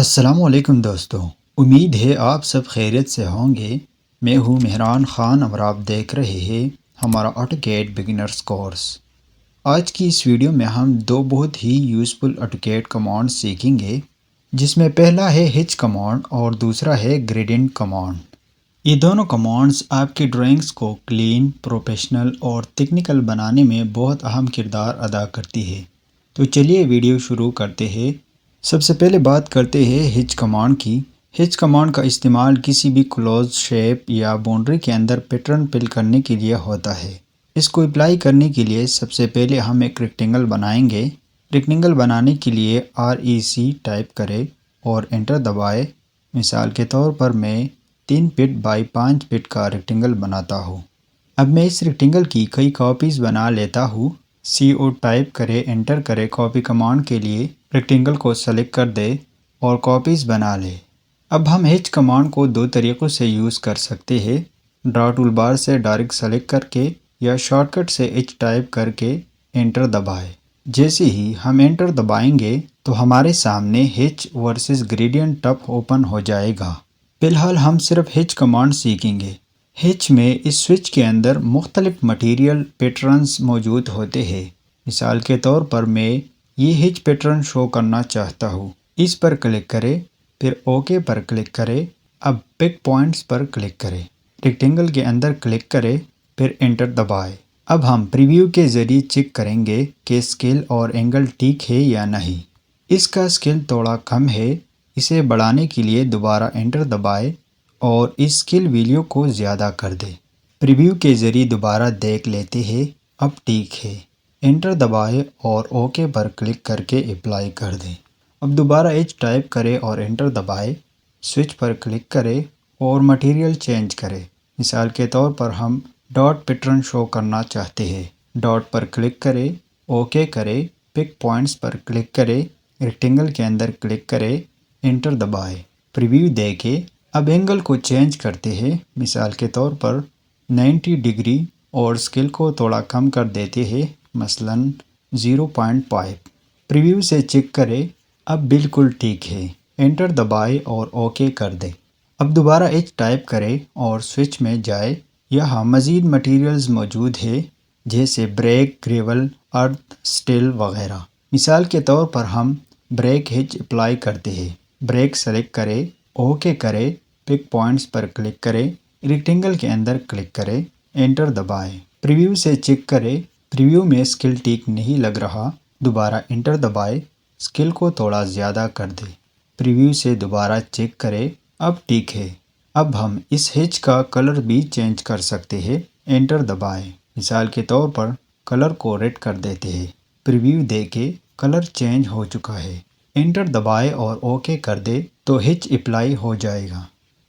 السلام علیکم دوستو، امید ہے آپ سب خیریت سے ہوں گے۔ میں ہوں مہران خان اور آپ دیکھ رہے ہیں ہمارا آٹوکیڈ بگنرز کورس۔ آج کی اس ویڈیو میں ہم دو بہت ہی یوزفل آٹوکیڈ کمانڈ سیکھیں گے، جس میں پہلا ہے ہچ کمانڈ اور دوسرا ہے گریڈینٹ کمانڈ۔ یہ دونوں کمانڈز آپ کی ڈرائنگز کو کلین، پروفیشنل اور ٹیکنیکل بنانے میں بہت اہم کردار ادا کرتی ہے۔ تو چلیے ویڈیو شروع کرتے ہیں۔ سب سے پہلے بات کرتے ہیں ہچ کمانڈ کی۔ ہچ کمانڈ کا استعمال کسی بھی کلوز شیپ یا باؤنڈری کے اندر پیٹرن فل کرنے کے لیے ہوتا ہے۔ اس کو اپلائی کرنے کے لیے سب سے پہلے ہم ایک ریکٹینگل بنائیں گے۔ ریکٹینگل بنانے کے لیے REC ٹائپ کریں اور انٹر دبائیں۔ مثال کے طور پر میں 3 فٹ بائی 5 فٹ کا ریکٹینگل بناتا ہوں۔ اب میں اس ریکٹینگل کی کئی کاپیز بنا لیتا ہوں۔ CO ٹائپ کریں، انٹر کریں۔ کاپی کمانڈ کے لیے ریکٹینگل کو سلیکٹ کر دیں اور کاپیز بنا لیں۔ اب ہم ہچ کمانڈ کو دو طریقوں سے یوز کر سکتے ہیں: ڈرا ٹول بار سے ڈائریکٹ سلیکٹ کر کے یا شارٹ کٹ سے H ٹائپ کر کے انٹر دبائیں۔ جیسے ہی ہم انٹر دبائیں گے تو ہمارے سامنے ہچ ورسز گریڈینٹ ٹب اوپن ہو جائے گا۔ فی الحال ہم صرف ہچ کمانڈ سیکھیں گے۔ ہچ میں اس سوئچ کے اندر مختلف مٹیریل پیٹرنز موجود ہوتے ہیں۔ مثال کے طور پر میں یہ ہچ پیٹرن شو کرنا چاہتا ہوں۔ اس پر کلک کریں، پھر اوکے پر کلک کریں۔ اب پک پوائنٹس پر کلک کریں، ریکٹینگل کے اندر کلک کریں، پھر انٹر دبائیں۔ اب ہم پریویو کے ذریعے چیک کریں گے کہ اسکیل اور اینگل ٹھیک ہے یا نہیں۔ اس کا اسکیل تھوڑا کم ہے، اسے بڑھانے کے لیے دوبارہ انٹر دبائیں اور اس اسکیل ویلیو کو زیادہ کر دیں۔ پریویو کے ذریعے دوبارہ دیکھ لیتے ہیں، اب ٹھیک ہے۔ انٹر دبائیں اور اوکے پر کلک کر کے اپلائی کر دیں۔ اب دوبارہ H ٹائپ کریں اور انٹر دبائیں۔ سوئچ پر کلک کریں اور مٹیریل چینج کریں۔ مثال کے طور پر ہم ڈاٹ پیٹرن شو کرنا چاہتے ہیں۔ ڈاٹ پر کلک کریں، اوکے کریں، پک پوائنٹس پر کلک کریں، ریکٹینگل کے اندر کلک کریں، انٹر دبائیں۔ پریویو دیکھیں۔ اب اینگل کو چینج کرتے ہیں۔ مثال کے طور پر 90 ڈگری اور اسکیل کو تھوڑا کم کر دیتے ہیں، مثلاً 0.5۔ پریویو سے چیک کریں، اب بالکل ٹھیک ہے۔ انٹر دبائیں اور اوکے کر دیں۔ اب دوبارہ H ٹائپ کریں اور سوئچ میں جائیں۔ یہاں مزید مٹیریلز موجود ہیں، جیسے بریک، گریول، ارتھ، سٹیل وغیرہ۔ مثال کے طور پر ہم بریک ہچ اپلائی کرتے ہیں۔ بریک سلیکٹ کریں، اوکے کریں، پک پوائنٹس پر کلک کریں، ریکٹینگل کے اندر کلک کریں، انٹر دبائیں۔ پریویو سے چیک کریں، پریویو میں اسکیل ٹھیک نہیں لگ رہا، دوبارہ انٹر دبائیں، اسکیل کو تھوڑا زیادہ کر دیں۔ پریویو سے دوبارہ چیک کریں، اب ٹھیک ہے۔ اب ہم اس ہچ کا کلر بھی چینج کر سکتے ہیں۔ انٹر دبائیں۔ مثال کے طور پر کلر کو ریڈ کر دیتے ہیں۔ پریویو دیکھیں، کلر چینج ہو چکا ہے۔ انٹر دبائیں اور اوکے کر دیں تو ہچ اپلائی ہو جائے گا۔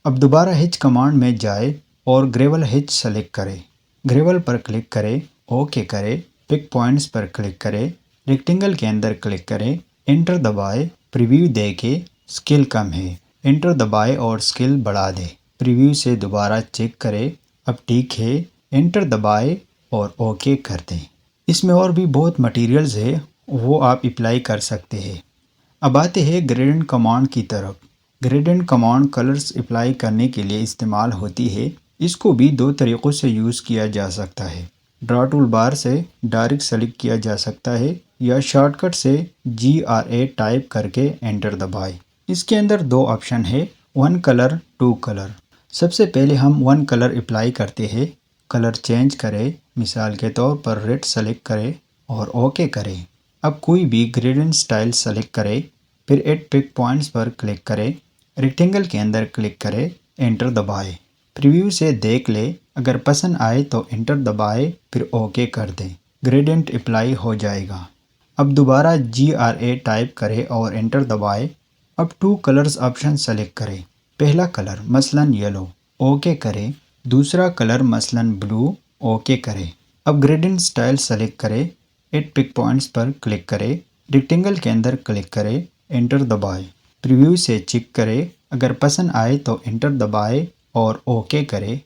اب دوبارہ ہچ کمانڈ میں جائیں اور گریول ہچ سلیکٹ کریں۔ گریول پر کلک کریں، اوکے کریں، پک پوائنٹس پر کلک کریں، ریکٹینگل کے اندر کلک کریں، انٹر دبائیں۔ پریویو دیکھیں، اسکیل کم ہے۔ انٹر دبائیں اور اسکیل بڑھا دیں۔ پریویو سے دوبارہ چیک کریں، اب ٹھیک ہے۔ انٹر دبائیں اور اوکے کر دیں۔ اس میں اور بھی بہت مٹیریلز ہے، وہ آپ اپلائی کر سکتے ہیں۔ اب آتے ہیں گریڈینٹ کمانڈ کی طرف۔ گریڈینٹ کمانڈ کلرز اپلائی کرنے کے لیے استعمال ہوتی ہے۔ اس کو بھی دو طریقوں سے یوز کیا جا سکتا ہے۔ ڈرا ٹول بار سے ڈائریکٹ سلیکٹ کیا جا سکتا ہے یا شارٹ کٹ سے GRA ٹائپ کر کے انٹر دبائیں۔ اس کے اندر دو آپشن ہے، 1 کلر، 2 کلر۔ سب سے پہلے ہم 1 کلر اپلائی کرتے ہیں۔ کلر چینج کریں، مثال کے طور پر ریڈ سلیکٹ کریں اور اوکے کریں۔ اب کوئی بھی گریڈینٹ سٹائل سلیکٹ کریں، پھر ایڈ پک پوائنٹس پر کلک کریں، ریکٹینگل کے اندر کلک کریں، انٹر دبائیں۔ پریویو سے دیکھ لیں، اگر پسند آئے تو انٹر دبائیں، پھر اوکے کر دیں۔ گریڈینٹ اپلائی ہو جائے گا۔ اب دوبارہ GRA ٹائپ کریں اور انٹر دبائیں۔ اب 2 کلرز آپشن سلیکٹ کریں۔ پہلا کلر مثلاً یلو، اوکے کریں۔ دوسرا کلر مثلاً بلو، اوکے کریں۔ اب گریڈینٹ سٹائل سلیکٹ کریں، ایڈ پک پوائنٹس پر کلک کریں، ریکٹینگل کے اندر کلک کریں، انٹر دبائیں۔ پریویو سے چیک کریں، اگر پسند آئے تو انٹر دبائیں اور اوکے کریں۔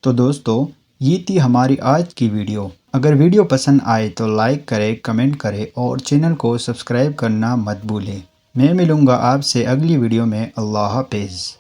تو دوستو، یہ تھی ہماری آج کی ویڈیو۔ اگر ویڈیو پسند آئے تو لائک کریں، کمنٹ کریں اور چینل کو سبسکرائب کرنا مت بھولیں۔ میں ملوں گا آپ سے اگلی ویڈیو میں۔ اللہ حافظ۔